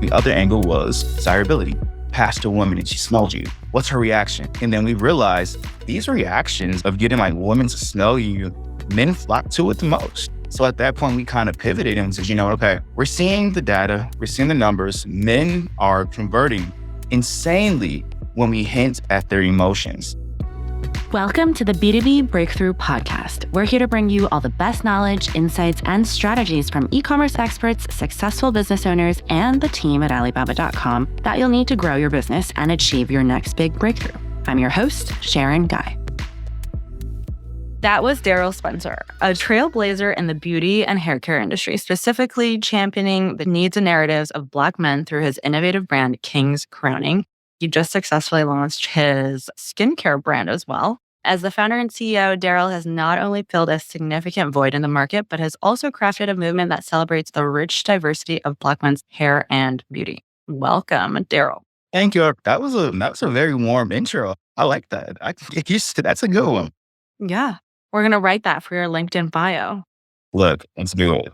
The other angle was desirability. Past a woman and she smelled you. What's her reaction? And then we realized these reactions of getting like women to smell you, men flock to it the most. So at that point, we kind of pivoted and said, okay, we're seeing the data, we're seeing the numbers. Men are converting insanely when we hint at their emotions. Welcome to the B2B Breakthrough Podcast. We're here to bring you all the best knowledge, insights, and strategies from e-commerce experts, successful business owners, and the team at Alibaba.com that you'll need to grow your business and achieve your next big breakthrough. I'm your host, Sharon Gai. That was Darrell Spencer, a trailblazer in the beauty and hair care industry, specifically championing the needs and narratives of Black men through his innovative brand, King's Crowning. He just successfully launched his skincare brand as well. As the founder and CEO, Darrell has not only filled a significant void in the market, but has also crafted a movement that celebrates the rich diversity of Black men's hair and beauty. Welcome, Darrell. Thank you. That was a very warm intro. I like that. That's a good one. Yeah. We're going to write that for your LinkedIn bio. Look, let's do it.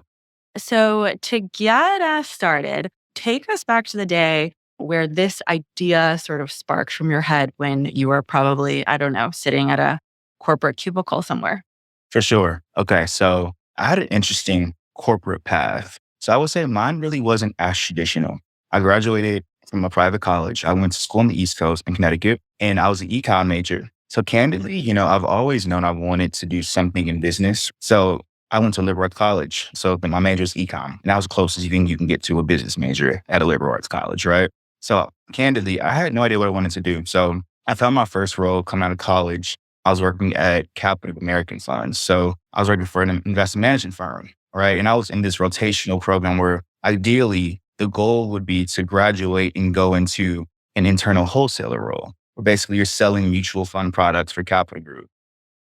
So to get us started, take us back to the day where this idea sort of sparked from your head when you were probably, sitting at a corporate cubicle somewhere. For sure. Okay, so I had an interesting corporate path. So I would say mine really wasn't as traditional. I graduated from a private college. I went to school on the East Coast in Connecticut, and I was an econ major. So candidly, I've always known I wanted to do something in business. So I went to liberal arts college. So my major is econ, and that was the closest you can get to a business major at a liberal arts college, right? So candidly, I had no idea what I wanted to do. So I found my first role coming out of college. I was working at Capital American Funds. So I was working for an investment management firm, right? And I was in this rotational program where ideally the goal would be to graduate and go into an internal wholesaler role, where basically you're selling mutual fund products for Capital Group.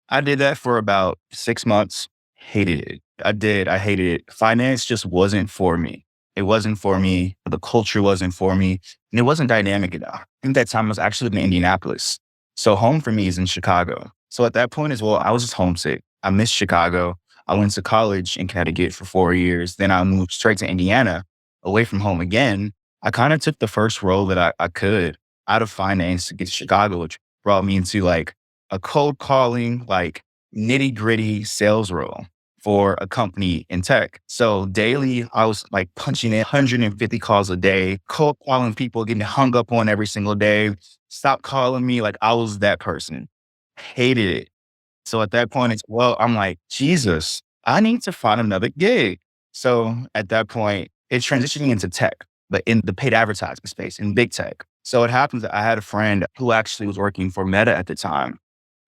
I did that for about 6 months, hated it. I hated it. Finance just wasn't for me. It wasn't for me. The culture wasn't for me. And it wasn't dynamic enough. I think that time I was actually in Indianapolis. So home for me is in Chicago. So at that point as well, I was just homesick. I missed Chicago. I went to college in Connecticut for 4 years. Then I moved straight to Indiana, away from home again. I kind of took the first role that I could out of finance to get to Chicago, which brought me into like a cold calling, like nitty gritty sales role for a company in tech. So daily, I was like punching in 150 calls a day, cold calling people, getting hung up on every single day. Stop calling me. Like I was that person. Hated it. So at that point, I'm like, Jesus, I need to find another gig. So at that point, it's transitioning into tech, but in the paid advertising space, in big tech. So it happens that I had a friend who actually was working for Meta at the time.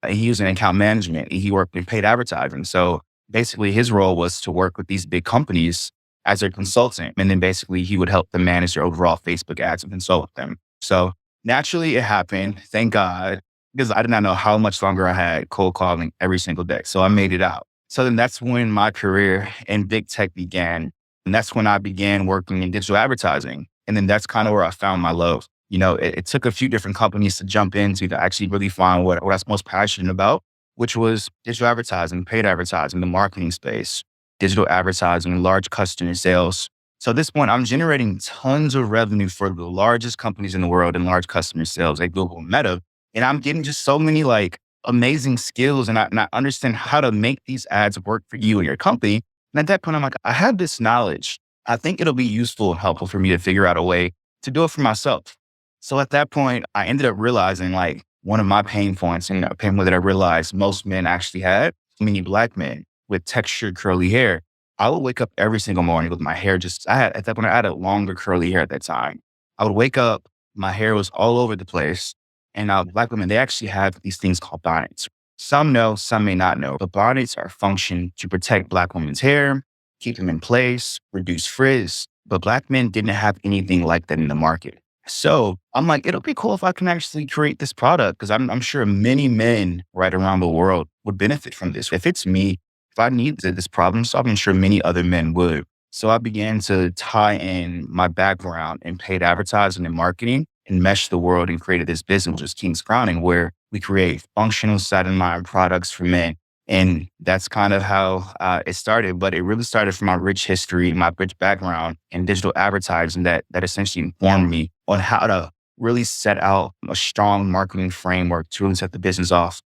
He was in account management. He worked in paid advertising. So basically, his role was to work with these big companies as their consultant. And then basically, he would help them manage their overall Facebook ads and consult with them. So naturally, it happened. Thank God, because I did not know how much longer I had cold calling every single day. So I made it out. So then that's when my career in big tech began. And that's when I began working in digital advertising. And then that's kind of where I found my love. It took a few different companies to jump into to actually really find what I was most passionate about, which was digital advertising, paid advertising, the marketing space, digital advertising, large customer sales. So at this point, I'm generating tons of revenue for the largest companies in the world in large customer sales, like Google and Meta. And I'm getting just so many like amazing skills and I understand how to make these ads work for you and your company. And at that point, I'm like, I have this knowledge. I think it'll be useful and helpful for me to figure out a way to do it for myself. So at that point, I ended up realizing like one of my pain points and a pain point that I realized most men actually had, many Black men with textured curly hair. I would wake up every single morning with my hair at that point, I had a longer curly hair at that time. I would wake up, my hair was all over the place. And Black women, they actually have these things called bonnets. Some know, some may not know, but bonnets are a function to protect Black women's hair, keep them in place, reduce frizz. But Black men didn't have anything like that in the market. So I'm like, it'll be cool if I can actually create this product because I'm sure many men right around the world would benefit from this. If it's me, if I need this problem solved, I'm sure many other men would. So I began to tie in my background in paid advertising and marketing and mesh the world and created this business, which is King's Crowning, where we create functional satin line products for men And that's kind of how it started. But it really started from my rich history, my rich background in digital advertising that essentially informed me on how to really set out a strong marketing framework to really set the business off.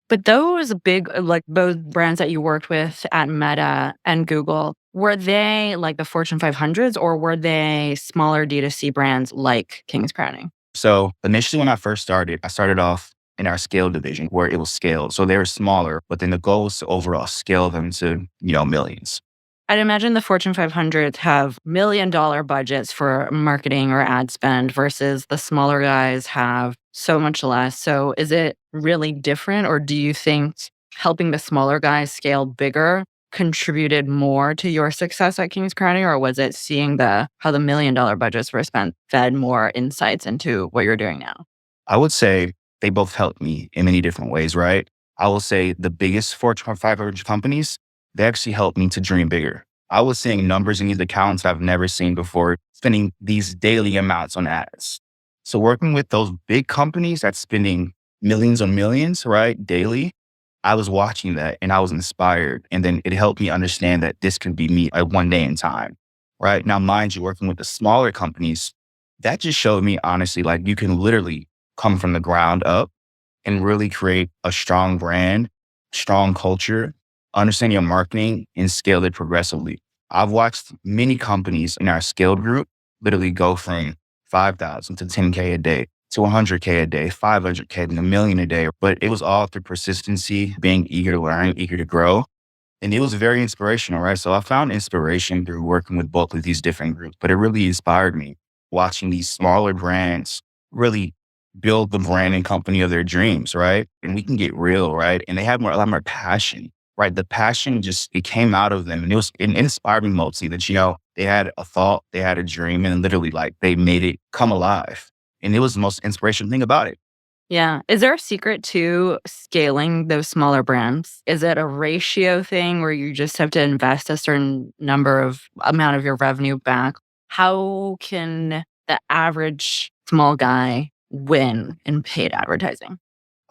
But those big, like those brands that you worked with at Meta and Google, were they like the Fortune 500s or were they smaller D2C brands like King's Crowning? So initially, when I started off in our scale division where it was scaled. So they were smaller, but then the goal was to overall scale them to, millions. I'd imagine the Fortune 500s have $1 million budgets for marketing or ad spend versus the smaller guys have so much less. So is it really different, or do you think helping the smaller guys scale bigger contributed more to your success at King's Crowning, or was it seeing the how the $1 million budgets were spent fed more insights into what you're doing now? I would say they both helped me in many different ways, right? I will say the biggest Fortune 500 companies, they actually helped me to dream bigger. I was seeing numbers in these accounts I've never seen before, spending these daily amounts on ads. So working with those big companies that's spending millions on millions, right, daily, I was watching that and I was inspired. And then it helped me understand that this could be me at one day in time, right? Now, mind you, working with the smaller companies, that just showed me honestly, like you can literally come from the ground up and really create a strong brand, strong culture, understand your marketing and scale it progressively. I've watched many companies in our scaled group literally go from 5,000 to 10K a day to 100K a day, 500K, and a million a day. But it was all through persistency, being eager to learn, eager to grow. And it was very inspirational, right? So I found inspiration through working with both of these different groups, but it really inspired me watching these smaller brands really build the brand and company of their dreams, right? And we can get real, right? And they have a lot more passion, right? The passion just, it came out of them and it inspired me mostly that, they had a thought, they had a dream and literally like they made it come alive. And it was the most inspirational thing about it. Yeah. Is there a secret to scaling those smaller brands? Is it a ratio thing where you just have to invest a certain amount of your revenue back? How can the average small guy win in paid advertising?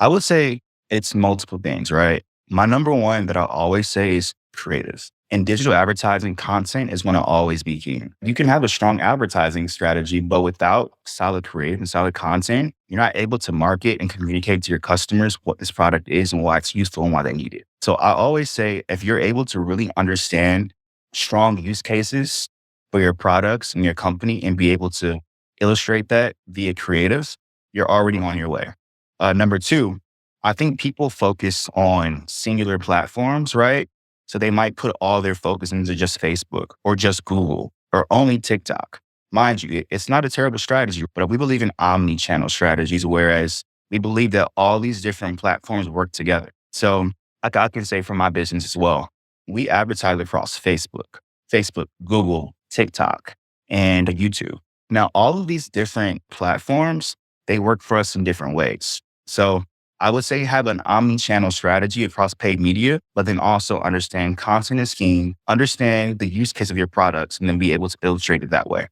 I would say it's multiple things, right? My number one that I always say is creative. And digital advertising content is going to always be key. You can have a strong advertising strategy, but without solid creative and solid content, you're not able to market and communicate to your customers what this product is and why it's useful and why they need it. So I always say if you're able to really understand strong use cases for your products and your company and be able to illustrate that via creatives, you're already on your way. Number two, I think people focus on singular platforms, right? So they might put all their focus into just Facebook or just Google or only TikTok. Mind you, it's not a terrible strategy, but we believe in omni-channel strategies, whereas we believe that all these different platforms work together. So like I can say for my business as well, we advertise across Facebook, Google, TikTok, and YouTube. Now, all of these different platforms, they work for us in different ways. So I would say have an omni-channel strategy across paid media, but then also understand content and scheme, understand the use case of your products, and then be able to illustrate it that way.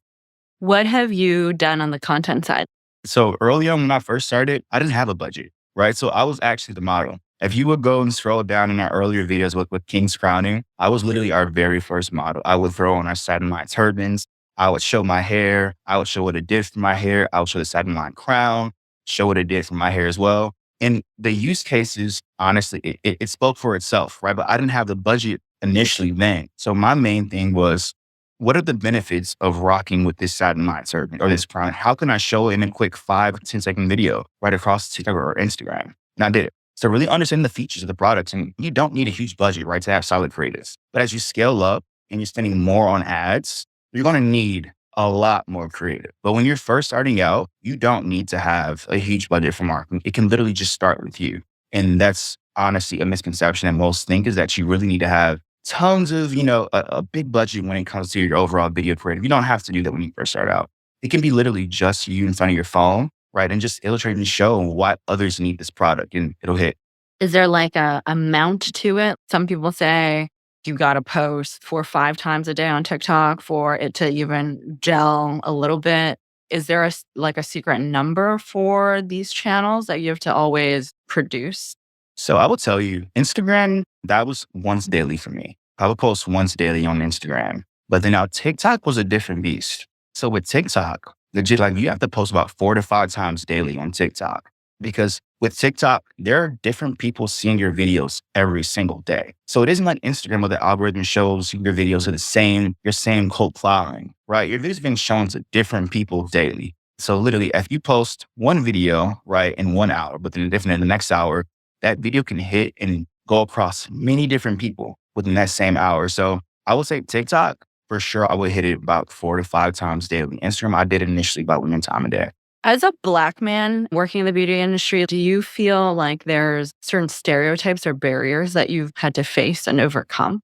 What have you done on the content side? So early on when I first started, I didn't have a budget, right? So I was actually the model. If you would go and scroll down in our earlier videos with King's Crowning, I was literally our very first model. I would throw on our satin line turbans. I would show my hair. I would show what it did for my hair. I would show the satin line crown, show what it did for my hair as well. And the use cases, honestly, it spoke for itself, right? But I didn't have the budget initially then. So my main thing was, what are the benefits of rocking with this satin line turban or this crown? How can I show it in a quick 5 to 10 second video right across TikTok or Instagram? And I did it. So really understand the features of the products. And you don't need a huge budget, right, to have solid creatives. But as you scale up and you're spending more on ads, you're going to need a lot more creative. But when you're first starting out, you don't need to have a huge budget for marketing. It can literally just start with you. And that's honestly a misconception that most think is that you really need to have tons of, a big budget when it comes to your overall video creative. You don't have to do that when you first start out. It can be literally just you in front of your phone, right? And just illustrate and show why others need this product and it'll hit. Is there like a amount to it? Some people say you got to post 4 or 5 times a day on TikTok for it to even gel a little bit. Is there a secret number for these channels that you have to always produce? So I will tell you, Instagram, that was once daily for me. I would post once daily on Instagram. But then now TikTok was a different beast. So with TikTok, legit, like you have to post about 4 to 5 times daily on TikTok. Because with TikTok, there are different people seeing your videos every single day. So it isn't like Instagram where the algorithm shows your videos are your same cult following, right? Your videos are being shown to different people daily. So literally, if you post one video, right, in 1 hour, but then different in the next hour, that video can hit and go across many different people within that same hour. So I would say TikTok, for sure, I would hit it about 4 to 5 times daily. Instagram, I did it initially about 1 time a day. As a Black man working in the beauty industry, do you feel like there's certain stereotypes or barriers that you've had to face and overcome?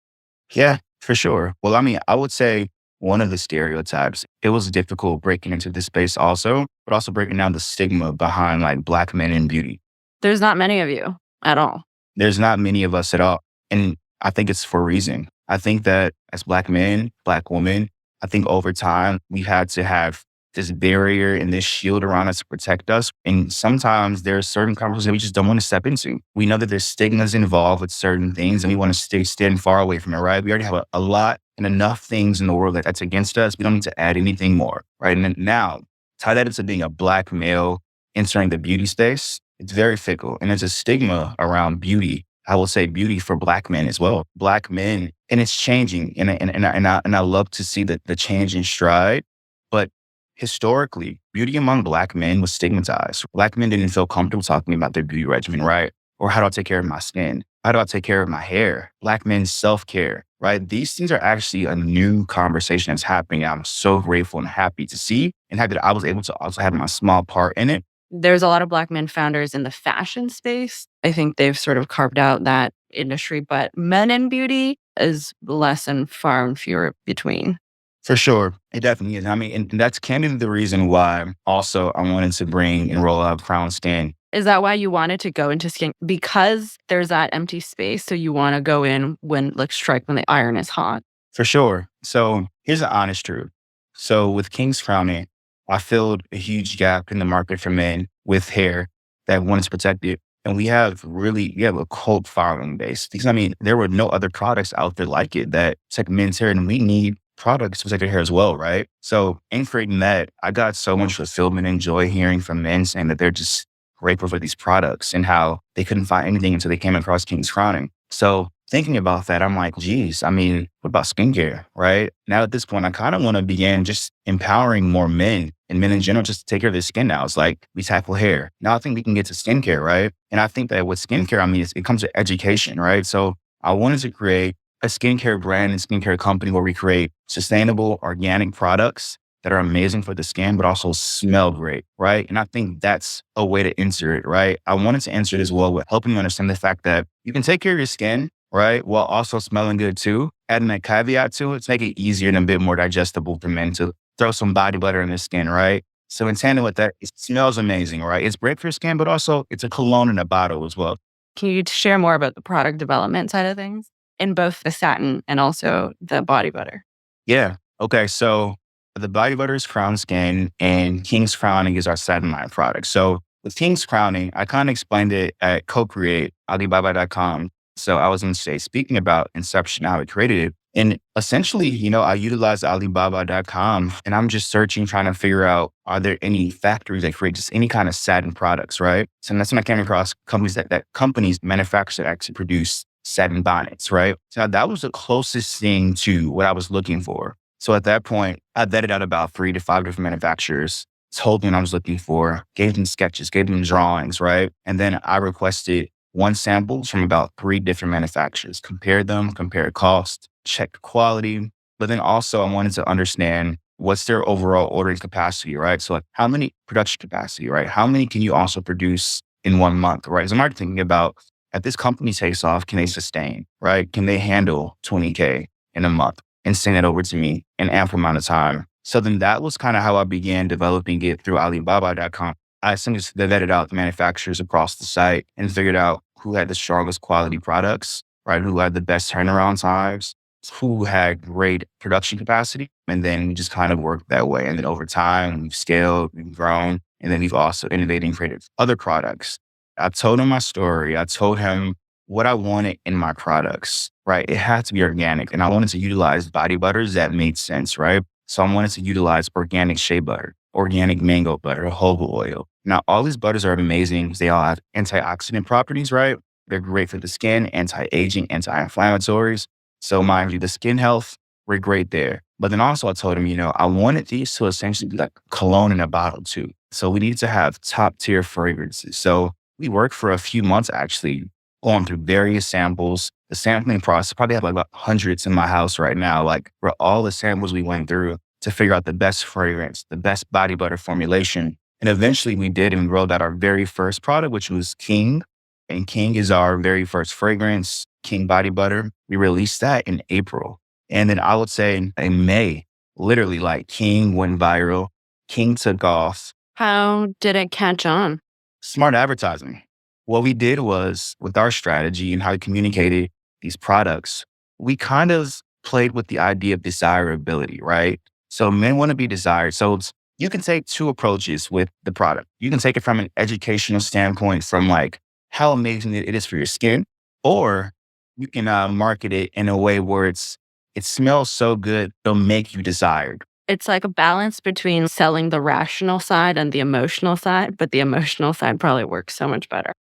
Yeah, for sure. Well, I mean, I would say one of the stereotypes, it was difficult breaking into this space also, but also breaking down the stigma behind like Black men in beauty. There's not many of you at all. There's not many of us at all. And I think it's for a reason. I think that as Black men, Black women, I think over time we had to have this barrier and this shield around us to protect us. And sometimes there are certain conversations that we just don't want to step into. We know that there's stigmas involved with certain things and we want to stand far away from it, right? We already have a lot and enough things in the world that's against us. We don't need to add anything more, right? And then now tie that into being a Black male entering the beauty space. It's very fickle. And there's a stigma around beauty. I will say beauty for Black men as well. Black men, and it's changing. And I love to see the change in stride. But historically, beauty among Black men was stigmatized. Black men didn't feel comfortable talking about their beauty regimen, right? Or how do I take care of my skin? How do I take care of my hair? Black men's self-care, right? These things are actually a new conversation that's happening. I'm so grateful and happy to see and happy that I was able to also have my small part in it. There's a lot of Black men founders in the fashion space. I think they've sort of carved out that industry, but men in beauty is less and far and fewer between. For sure. It definitely is. I mean, and that's candidly the reason why also I wanted to bring and roll out Crown Skin. Is that why you wanted to go into skin? Because there's that empty space. So you want to go in when, like, strike when the iron is hot. For sure. So here's the honest truth. So with King's Crowning, I filled a huge gap in the market for men with hair that wanted to protect it. And we have a cult following base. Because I mean, there were no other products out there like it that protect men's hair. And we need products to protect their hair as well, right? So in creating that, I got so much fulfillment and joy hearing from men saying that they're just grateful for these products and how they couldn't find anything until they came across King's Crowning. So thinking about that, I'm like, geez, I mean, what about skincare, right? Now at this point, I kind of want to begin just empowering more men and men in general just to take care of their skin now. It's like we tackle hair. Now I think we can get to skincare, right? And I think that with skincare, I mean, it comes to education, right? So I wanted to create a skincare brand and skincare company where we create sustainable organic products that are amazing for the skin, but also smell great, right? And I think that's a way to enter it, right? I wanted to answer it as well with helping you understand the fact that you can take care of your skin, right? While also smelling good too. Adding that caveat to it to make it easier and a bit more digestible for men to throw some body butter in their skin, right? So in tandem with that, it smells amazing, right? It's great for your skin, but also it's a cologne in a bottle as well. Can you share more about the product development side of things in both the satin and also the body butter? Yeah. Okay. So the body butter is Crown Skin and King's Crowning is our satin line product. So with King's Crowning, I kind of explained it at Co-Create, Alibaba.com. So I was going to say, speaking about Inception, how I created it. And essentially, I utilized Alibaba.com and I'm just searching, trying to figure out, are there any factories that create just any kind of satin products, right? So that's when I came across companies that companies manufacture that actually produce satin bonnets, right? So that was the closest thing to what I was looking for. So at that point, I vetted out about 3 to 5 different manufacturers, told them what I was looking for, gave them sketches, gave them drawings, right? And then I requested one sample from about 3 different manufacturers, compared them, compared cost, checked quality. But then also I wanted to understand what's their overall ordering capacity, right? So like how many production capacity, right? How many can you also produce in 1 month, right? So I'm already thinking about if this company takes off, can they sustain, right? Can they handle 20K in a month and send it over to me in ample amount of time? So then that was kind of how I began developing it through Alibaba.com. I essentially vetted out the manufacturers across the site and figured out who had the strongest quality products, right? Who had the best turnaround times, who had great production capacity. And then we just kind of worked that way. And then over time, we've scaled, we've grown, and then we've also innovated and created other products I told him my story. I told him what I wanted in my products, right? It had to be organic. And I wanted to utilize body butters that made sense, right? So I wanted to utilize organic shea butter, organic mango butter, jojoba oil. Now, all these butters are amazing. They all have antioxidant properties, right? They're great for the skin, anti-aging, anti-inflammatories. So mind you, the skin health, we're great there. But then also I told him, I wanted these to essentially be like cologne in a bottle too. So we need to have top tier fragrances. So we worked for a few months actually going through various samples. The sampling process, probably have like about hundreds in my house right now, like for all the samples we went through to figure out the best fragrance, the best body butter formulation. And eventually we did, and we rolled out our very first product, which was King. And King is our very first fragrance, King body butter. We released that in April. And then I would say in May, literally like King went viral. King took off. How did it catch on? Smart advertising. What we did was, with our strategy and how we communicated these products, we kind of played with the idea of desirability, right? So men want to be desired. So you can take two approaches with the product. You can take it from an educational standpoint, from like how amazing it is for your skin, or you can market it in a way where it smells so good, it'll make you desired. It's like a balance between selling the rational side and the emotional side, but the emotional side probably works so much better.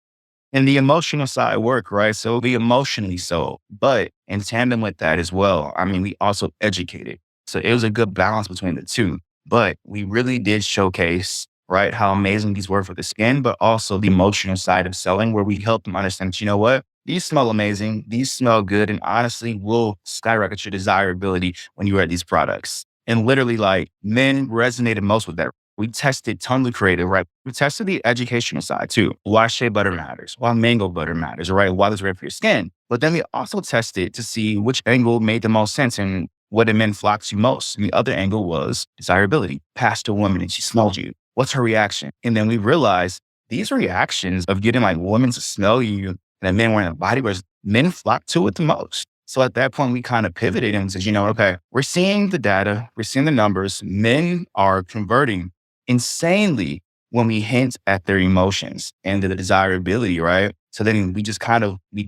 And the emotional side work, right? So be emotionally sold. But in tandem with that as well, we also educated. So it was a good balance between the two. But we really did showcase, right, how amazing these were for the skin, but also the emotional side of selling, where we helped them understand that, you know what? These smell amazing. These smell good. And honestly, will skyrocket your desirability when you wear these products. And literally, like, men resonated most with that. We tested tons of creative, right? We tested the educational side too. Why shea butter matters, why mango butter matters, right? Why it's great for your skin. But then we also tested to see which angle made the most sense and what did men flock to most. And the other angle was desirability. Past a woman and she smelled you. What's her reaction? And then we realized these reactions of getting like women to smell you and men wearing a body butter, men flock to it the most. So at that point, we kind of pivoted and said, okay, we're seeing the data, we're seeing the numbers. Men are converting insanely when we hint at their emotions and the desirability, right? So then we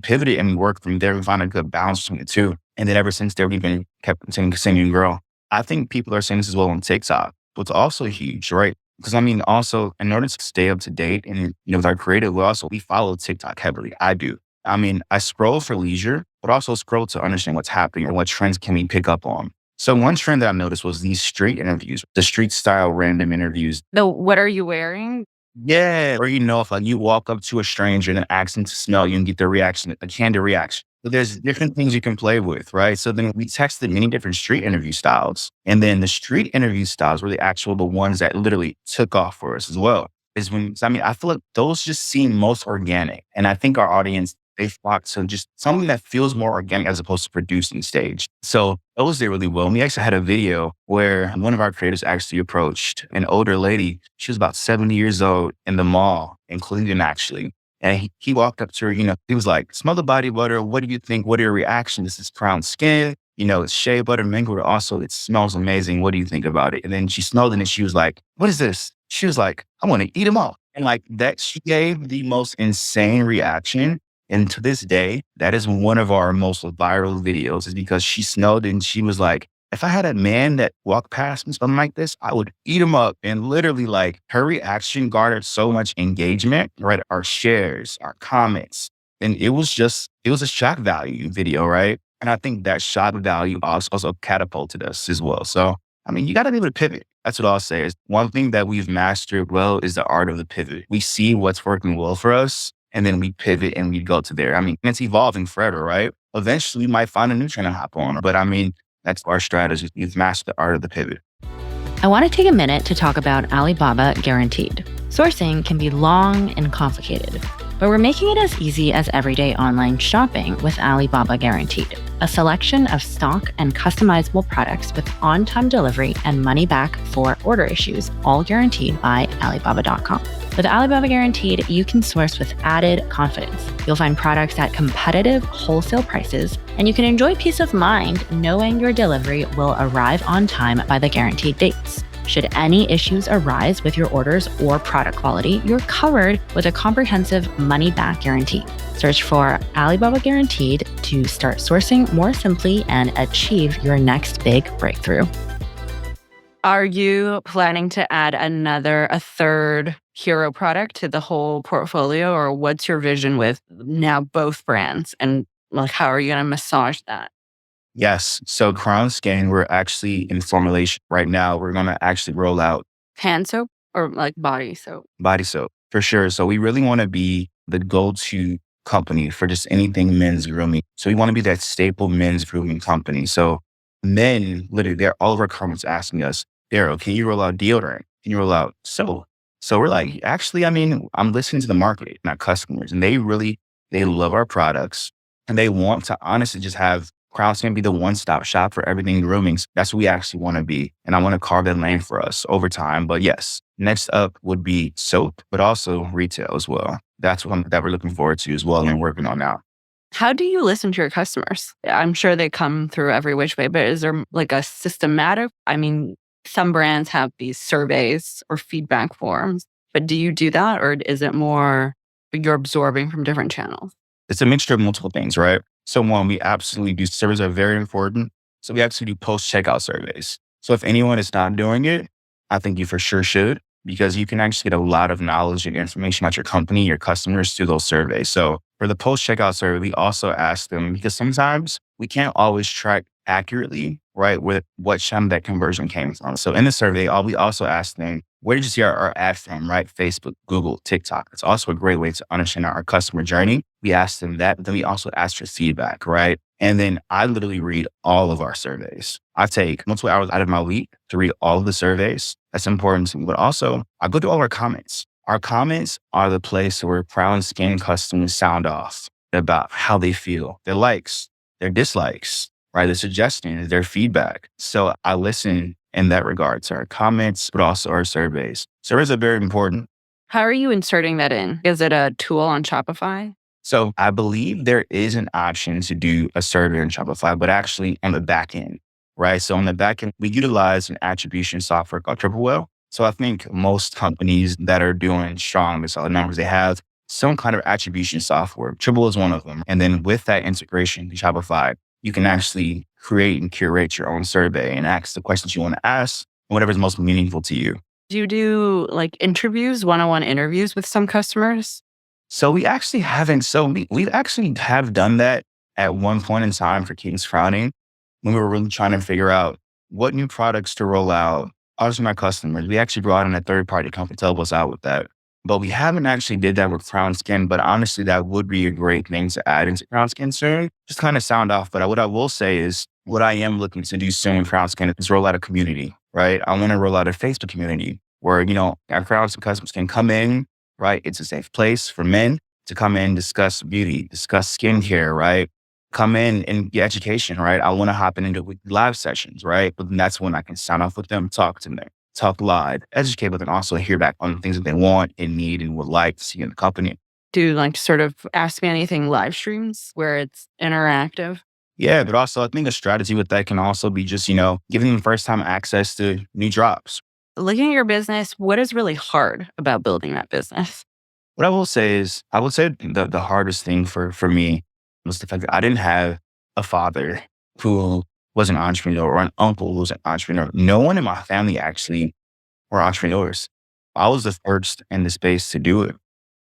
pivoted and we worked from there and found a good balance between the two. And then ever since there, we've been kept continuing to grow. I think people are saying this as well on TikTok, but it's also huge, right? Because also in order to stay up to date and, with our creative, we follow TikTok heavily. I do. I scroll for leisure, but also scroll to understand what's happening and what trends can we pick up on. So one trend that I noticed was these street interviews, the street style random interviews. What are you wearing? Yeah. Or, if like you walk up to a stranger and ask them to smell you and get their reaction, a candid reaction. So there's different things you can play with, right? So then we tested many different street interview styles. And then the street interview styles were the ones that literally took off for us as well. I feel like those just seem most organic. And I think our audience, they flock to just something that feels more organic as opposed to producing stage. So those did really well. And we actually had a video where one of our creators actually approached an older lady. She was about 70 years old in the mall in Cleveland, actually. And he walked up to her, he was like, smell the body butter. What do you think? What are your reactions? This is brown skin. It's shea butter, mango butter. Also, it smells amazing. What do you think about it? And then she smelled it and she was like, what is this? She was like, I want to eat them all. And like that, she gave the most insane reaction. And to this day, that is one of our most viral videos, is because she smelled it and she was like, if I had a man that walked past me something like this, I would eat him up. And literally, like, her reaction garnered so much engagement, right? Our shares, our comments. And it was a shock value video, right? And I think that shock value also catapulted us as well. So, you got to be able to pivot. That's what I'll say. Is one thing that we've mastered well is the art of the pivot. We see what's working well for us, and then we pivot and we go to there. It's evolving forever, right? Eventually, we might find a new trend to hop on. But that's our strategy. We've mastered the art of the pivot. I want to take a minute to talk about Alibaba Guaranteed. Sourcing can be long and complicated, but we're making it as easy as everyday online shopping with Alibaba Guaranteed, a selection of stock and customizable products with on-time delivery and money back for order issues, all guaranteed by Alibaba.com. With Alibaba Guaranteed, you can source with added confidence. You'll find products at competitive wholesale prices, and you can enjoy peace of mind knowing your delivery will arrive on time by the guaranteed dates. Should any issues arise with your orders or product quality, you're covered with a comprehensive money-back guarantee. Search for Alibaba Guaranteed to start sourcing more simply and achieve your next big breakthrough. Are you planning to add a third hero product to the whole portfolio, or what's your vision with now both brands, and like how are you going to massage that? Yes. So Crown Skin, we're actually in formulation right now. We're going to actually roll out Hand soap or like body soap? body soap for sure. So we really want to be the go-to company for just anything men's grooming. So we want to be that staple men's grooming company. So men, literally, they're all of our comments asking us, Darrell, can you roll out deodorant? Can you roll out soap? So we're like, actually, I mean, I'm listening to the market, not customers, and they love our products and they want to honestly just have Crown Skin be the one-stop shop for everything grooming. So that's what we actually want to be. And I want to carve that lane for us over time. But yes, next up would be soap, but also retail as well. That's one that we're looking forward to as well and working on now. How do you listen to your customers? I'm sure they come through every which way, but is there like a systematic? I mean, some brands have these surveys or feedback forms, but do you do that, or is it more you're absorbing from different channels? It's a mixture of multiple things, right? So one, we absolutely do, surveys are very important. So we actually do post-checkout surveys. So if anyone is not doing it, I think you for sure should, because you can actually get a lot of knowledge and information about your company, your customers through those surveys. So for the post-checkout survey, we also ask them, because sometimes we can't always track accurately, right, with what channel that conversion came from. So in the survey, we also ask them, where did you see our ad from, right? Facebook, Google, TikTok. It's also a great way to understand our customer journey. We ask them that, but then we also ask for feedback, right? And then I literally read all of our surveys. I take multiple hours out of my week to read all of the surveys. That's important to me. But also, I go through all our comments. Our comments are the place where Crown Skin customers sound off about how they feel, their likes, their dislikes, right? Their suggestions, their feedback. So I listen in that regard to our comments, but also our surveys. Surveys are very important. How are you inserting that in? Is it a tool on Shopify? So I believe there is an option to do a survey on Shopify, but actually on the back end, right? So on the back end, we utilize an attribution software called Triple. So I think most companies that are doing strong and solid numbers, they have some kind of attribution software. Triple is one of them. And then with that integration to Shopify, you can actually create and curate your own survey and ask the questions you want to ask, whatever is most meaningful to you. Do you do like interviews, one-on-one interviews with some customers? So we actually haven't. So we actually have done that at one point in time for King's Crowning when we were really trying to figure out what new products to roll out. Obviously, my customers, we actually brought in a third-party company to help us out with that. But we haven't actually did that with Crown Skin. But honestly, that would be a great thing to add into Crown Skin soon. Just kind of sound off. But what I will say is what I am looking to do soon with Crown Skin is roll out a community, right? I want to roll out a Facebook community where, our Crown Skin customers can come in, right? It's a safe place for men to come in, discuss beauty, discuss skincare, right? Come in and get education, right? I want to hop into live sessions, right? But then that's when I can sign off with them, talk to them, talk live, educate, but then also hear back on the things that they want and need and would like to see in the company. Do you like sort of Ask Me Anything live streams where it's interactive? Yeah, but also I think a strategy with that can also be just, giving them first time access to new drops. Looking at your business, what is really hard about building that business? What I will say is, I would say the hardest thing for me was the fact that I didn't have a father who was an entrepreneur or an uncle who was an entrepreneur. No one in my family actually were entrepreneurs. I was the first in the space to do it.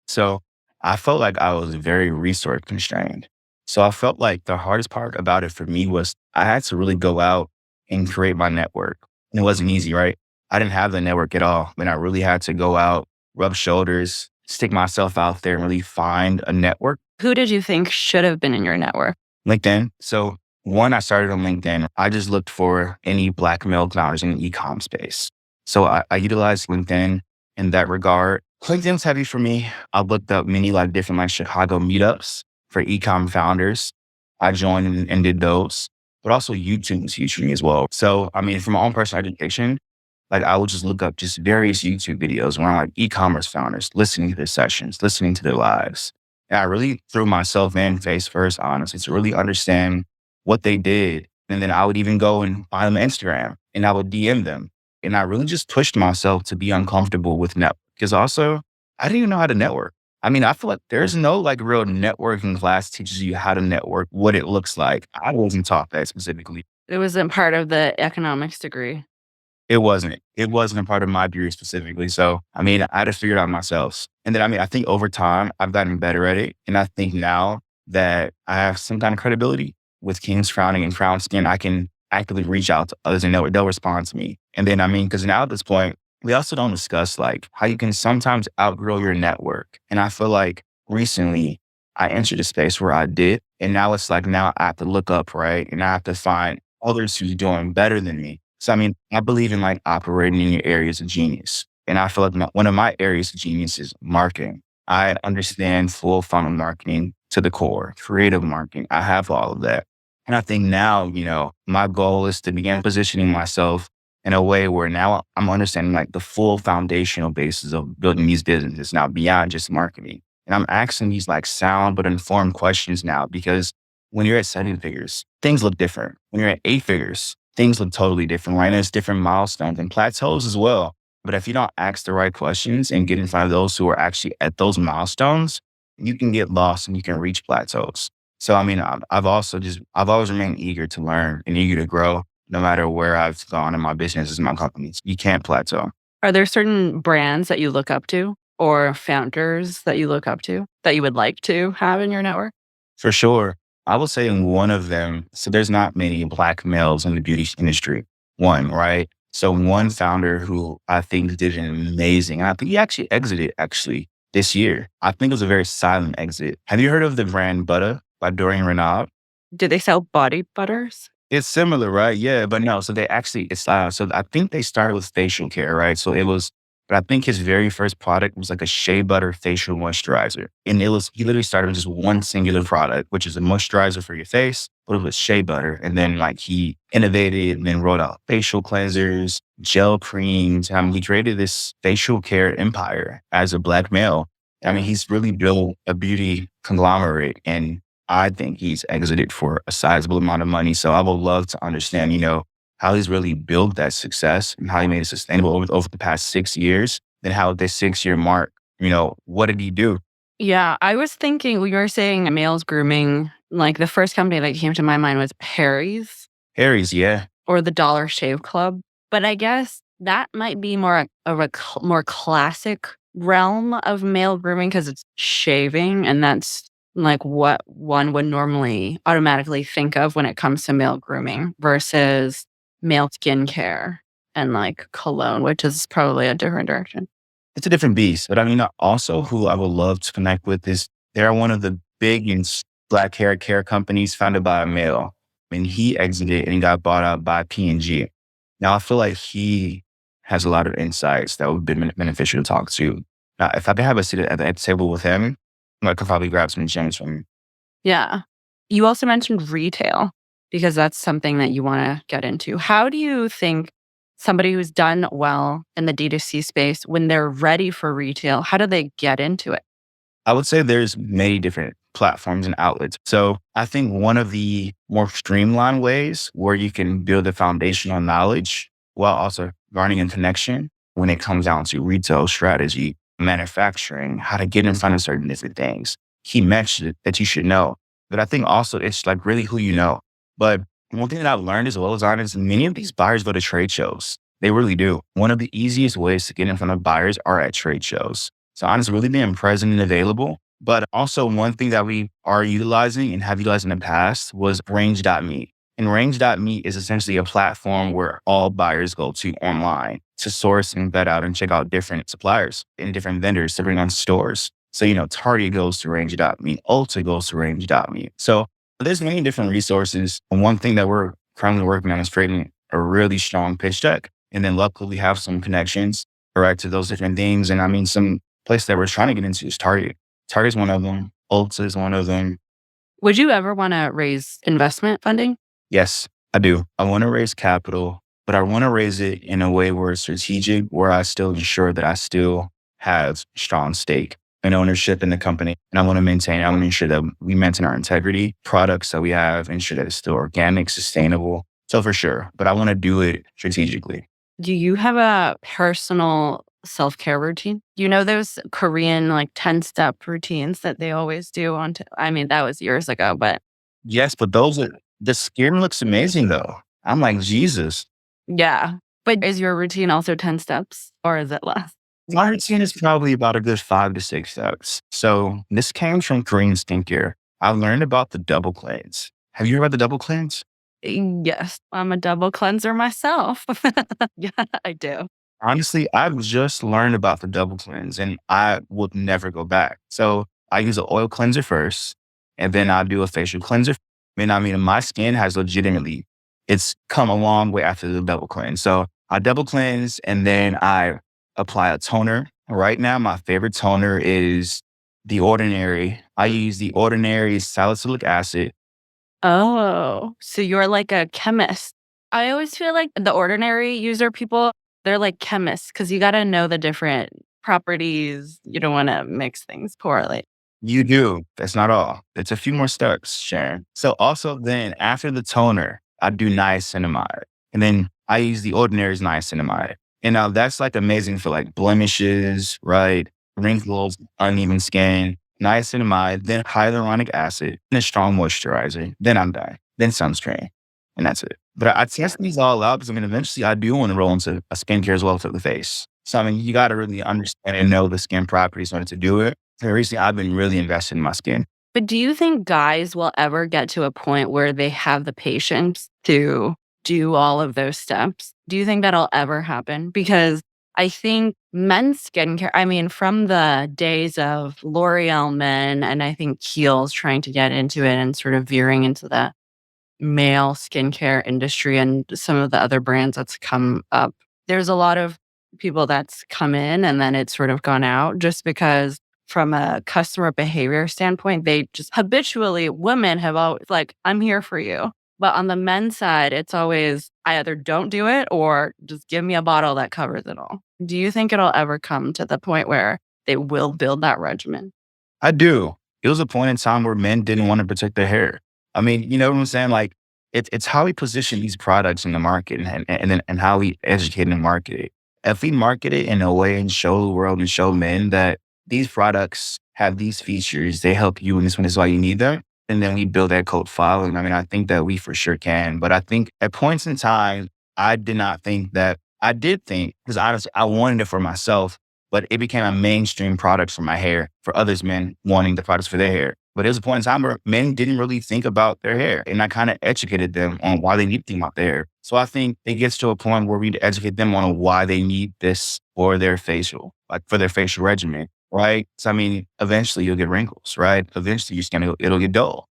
So I felt like I was very resource constrained. So I felt like the hardest part about it for me was I had to really go out and create my network. And it wasn't easy, right? I didn't have the network at all. I I really had to go out, rub shoulders, stick myself out there and really find a network. Who did you think should have been in your network? LinkedIn. So one, I started on LinkedIn. I just looked for any Black male founders in the e-com space. So I utilized LinkedIn in that regard. LinkedIn's heavy for me. I looked up many different Chicago meetups for e-com founders. I joined and did those, but also YouTube was huge for me as well. So, from my own personal education, I would just look up just various YouTube videos around e-commerce founders, listening to their sessions, listening to their lives. And I really threw myself in face first, honestly, to really understand what they did. And then I would even go and find them on Instagram and I would DM them. And I really just pushed myself to be uncomfortable with network because also I didn't even know how to network. I mean, I feel like there's no like real networking class teaches you how to network, what it looks like. I wasn't taught that specifically. It wasn't part of the economics degree. It wasn't. It wasn't a part of my degree specifically. So, I mean, I had to figure it out myself. And then, I mean, I think over time, I've gotten better at it. And I think now that I have some kind of credibility with King's Crowning and Crown Skin, I can actively reach out to others and they'll respond to me. And then, I mean, because now at this point, we also don't discuss like how you can sometimes outgrow your network. And I feel like recently I entered a space where I did. And now it's like, now I have to look up, right? And I have to find others who's doing better than me. So, I mean, I believe in like operating in your areas of genius. And I feel like one of my areas of genius is marketing. I understand full funnel marketing to the core, creative marketing. I have all of that. And I think now, my goal is to begin positioning myself in a way where now I'm understanding like the full foundational basis of building these businesses now beyond just marketing. And I'm asking these like sound but informed questions now because when you're at 7 figures, things look different. When you're at 8 figures, things look totally different, right? And there's different milestones and plateaus as well. But if you don't ask the right questions and get in front of those who are actually at those milestones, you can get lost and you can reach plateaus. So, I mean, I've always remained eager to learn and eager to grow no matter where I've gone in my businesses and my companies. You can't plateau. Are there certain brands that you look up to or founders that you look up to that you would like to have in your network? For sure. I will say one of them, so there's not many Black males in the beauty industry. One, right? So one founder who I think did an amazing, I think he actually exited this year. I think it was a very silent exit. Have you heard of the brand Butter by Dorian Renaud? Do they sell body butters? It's similar, right? Yeah, but no. So so I think they started with facial care, right? But I think his very first product was like a shea butter facial moisturizer. And he literally started with just one singular product, which is a moisturizer for your face, but it was shea butter. And then like he innovated and then rolled out facial cleansers, gel creams. He created this facial care empire as a Black male. I mean, he's really built a beauty conglomerate and I think he's exited for a sizable amount of money. So I would love to understand, how he's really built that success and how he made it sustainable over the past 6 years. Then how this 6 year mark, what did he do? Yeah, I was thinking when you were saying males grooming, like the first company that came to my mind was Harry's Harry's, yeah. or the Dollar Shave Club. But I guess that might be more more classic realm of male grooming because it's shaving, and that's like what one would normally automatically think of when it comes to male grooming versus male skincare and like cologne, which is probably a different direction. It's a different beast. But I mean, also who I would love to connect with is they're one of the biggest Black hair care companies founded by a male. And he exited and he got bought out by P&G. Now, I feel like he has a lot of insights that would be beneficial to talk to. Now, if I could have a seat at the table with him, I could probably grab some gems from him. Yeah. You also mentioned retail because that's something that you want to get into. How do you think somebody who's done well in the D2C space, when they're ready for retail, how do they get into it? I would say there's many different platforms and outlets. So I think one of the more streamlined ways where you can build the foundational knowledge while also garnering a connection when it comes down to retail strategy, manufacturing, how to get in front of certain different things, key metrics that you should know. But I think also it's like really who you know. But one thing that I've learned as well as honest, many of these buyers go to trade shows. They really do. One of the easiest ways to get in front of buyers are at trade shows. So honestly, really being present and available. But also one thing that we are utilizing and have utilized in the past was range.me. And range.me is essentially a platform where all buyers go to online to source and vet out and check out different suppliers and different vendors to bring on stores. So, Target goes to range.me, Ulta goes to range.me. So there's many different resources. And one thing that we're currently working on is creating a really strong pitch deck. And then luckily we have some connections, correct, to those different things. And I mean, some place that we're trying to get into is Target. Target's one of them. Ulta is one of them. Would you ever want to raise investment funding? Yes, I do. I want to raise capital, but I want to raise it in a way where it's strategic, where I still ensure that I still have strong stake and ownership in the company. And I want to ensure that we maintain our integrity, products that we have, ensure that it's still organic, sustainable. So for sure, but I want to do it strategically. Do you have a personal self-care routine? You know those Korean, like, 10-step routines that they always do I mean, that was years ago, but Yes, but the skin looks amazing though. I'm like, Jesus. yeah. But is your routine also 10 steps or is it less? My routine is probably about a good 5 to 6 steps. So this came from Korean skincare. I learned about the double cleanse. Have you heard about the double cleanse? Yes, I'm a double cleanser myself. Yeah, I do. Honestly, I've just learned about the double cleanse and I would never go back. So I use an oil cleanser first, and then I do a facial cleanser. And I mean, my skin has legitimately, it's come a long way after the double cleanse. So I double cleanse and then I apply a toner. Right now, my favorite toner is The Ordinary. I use The Ordinary salicylic acid. Oh, so you're like a chemist. I always feel like the ordinary user people, they're like chemists because you got to know the different properties. You don't want to mix things poorly. You do. That's not all. It's a few more steps, Sharon. So also then after the toner, I do niacinamide. And then I use The Ordinary's niacinamide. And now that's like amazing for like blemishes, right? Wrinkles, uneven skin, niacinamide, then hyaluronic acid, then a strong moisturizer. Then I'm done. Then sunscreen. And that's it. But I test these all out because I mean, eventually I do want to roll into a skincare as well for the face. So I mean, you got to really understand and know the skin properties in order to do it. So recently, I've been really invested in my skin. But do you think guys will ever get to a point where they have the patience to do all of those steps? Do you think that'll ever happen? Because I think men's skincare, I mean, from the days of L'Oreal men and I think Kiehl's trying to get into it and sort of veering into the male skincare industry and some of the other brands that's come up. There's a lot of people that's come in and then it's sort of gone out just because from a customer behavior standpoint, they just habitually, women have always like, I'm here for you. But on the men's side, it's always, I either don't do it or just give me a bottle that covers it all. Do you think it'll ever come to the point where they will build that regimen? I do. It was a point in time where men didn't want to protect their hair. I mean, you know what I'm saying? Like, it's how we position these products in the market and how we educate and market it. If we market it in a way and show the world and show men that these products have these features, they help you and this one is why you need them. And then we build that cult following. I mean, I think that we for sure can. But I think at points in time, I did not think that I did think, because honestly, I wanted it for myself, but it became a mainstream product for my hair, for others men wanting the products for their hair. But there was a point in time where men didn't really think about their hair. And I kind of educated them on why they need to think about their hair. So I think it gets to a point where we need to educate them on why they need this for their facial, like for their facial regimen, right? So I mean, eventually you'll get wrinkles, right? Eventually your skin, it'll get dull.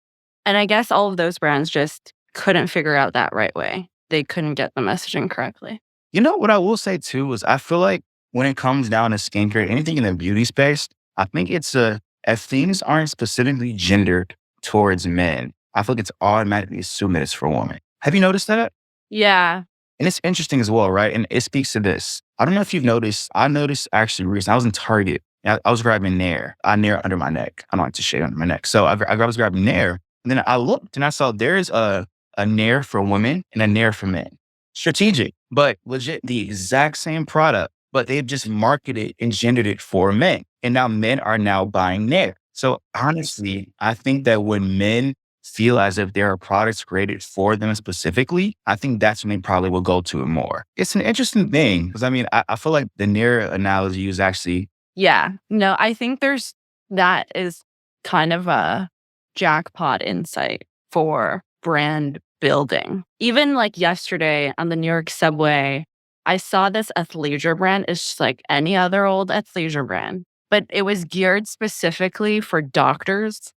And I guess all of those brands just couldn't figure out that right way. They couldn't get the messaging correctly. You know what I will say too is I feel like when it comes down to skincare, anything in the beauty space, I think if things aren't specifically gendered towards men, I feel like it's automatically assumed that it's for women. Have you noticed that? Yeah. And it's interesting as well, right? And it speaks to this. I don't know if you've noticed. I noticed actually recently. I was in Target. And I was grabbing Nair. I Nair under my neck. I don't like to shave under my neck. So I was grabbing Nair. And then I looked and I saw there's a Nair for women and a Nair for men. Strategic, but legit the exact same product, but they've just marketed and gendered it for men. And now men are now buying Nair. So honestly, I think that when men feel as if there are products created for them specifically, I think that's when they probably will go to it more. It's an interesting thing because I mean, I feel like the Nair analogy is actually. Yeah. No, I think that is kind of a jackpot insight for brand building. Even like yesterday on the New York subway, I saw this athleisure brand. It's just like any other old athleisure brand, but it was geared specifically for doctors.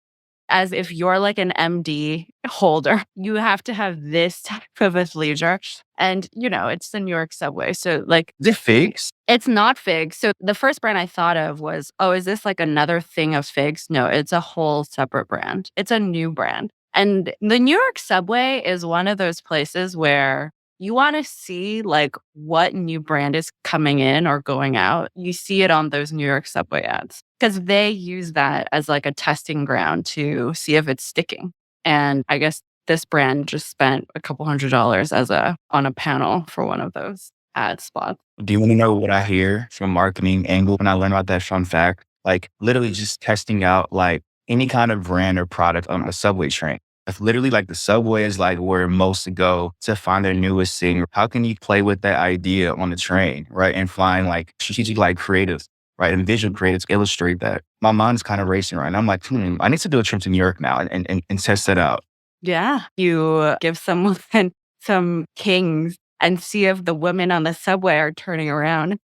As if you're like an MD holder, you have to have this type of athleisure. And, it's the New York subway. So, like, Is it figs? it's not figs. So, the first brand I thought of was, oh, is this like another thing of figs? No, it's a whole separate brand. It's a new brand. And the New York subway is one of those places where you want to see like what new brand is coming in or going out. You see it on those New York subway ads because they use that as like a testing ground to see if it's sticking. And I guess this brand just spent a couple $100 on a panel for one of those. ad spots. Do you want to know what I hear from a marketing angle when I learn about that fun fact? Like literally just testing out like any kind of brand or product on a subway train. If literally like the subway is like where most go to find their newest thing. How can you play with that idea on the train, right? And find like strategic like creatives, right? And visual creatives illustrate that. My mind's kind of racing right now. I'm like, I need to do a trip to New York now and test that out. Yeah. You give someone some kings and see if the women on the subway are turning around.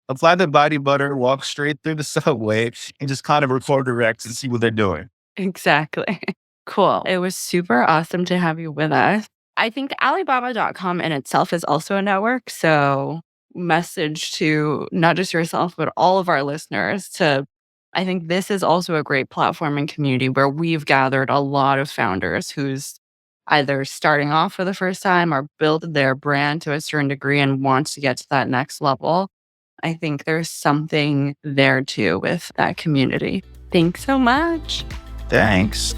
Apply the body butter, walk straight through the subway and just kind of record directs and see what they're doing. Exactly. Cool. It was super awesome to have you with us. I think Alibaba.com in itself is also a network. So, message to not just yourself, but all of our listeners I think this is also a great platform and community where we've gathered a lot of founders who's either starting off for the first time or build their brand to a certain degree and wants to get to that next level. I think there's something there too with that community. Thanks so much. Thanks.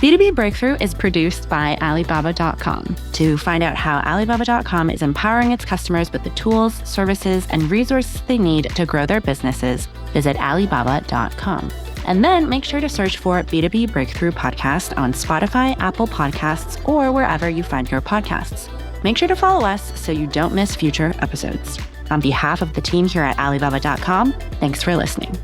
B2B Breakthrough is produced by Alibaba.com. To find out how Alibaba.com is empowering its customers with the tools, services, and resources they need to grow their businesses, visit Alibaba.com. And then make sure to search for B2B Breakthrough Podcast on Spotify, Apple Podcasts, or wherever you find your podcasts. Make sure to follow us so you don't miss future episodes. On behalf of the team here at Alibaba.com, thanks for listening.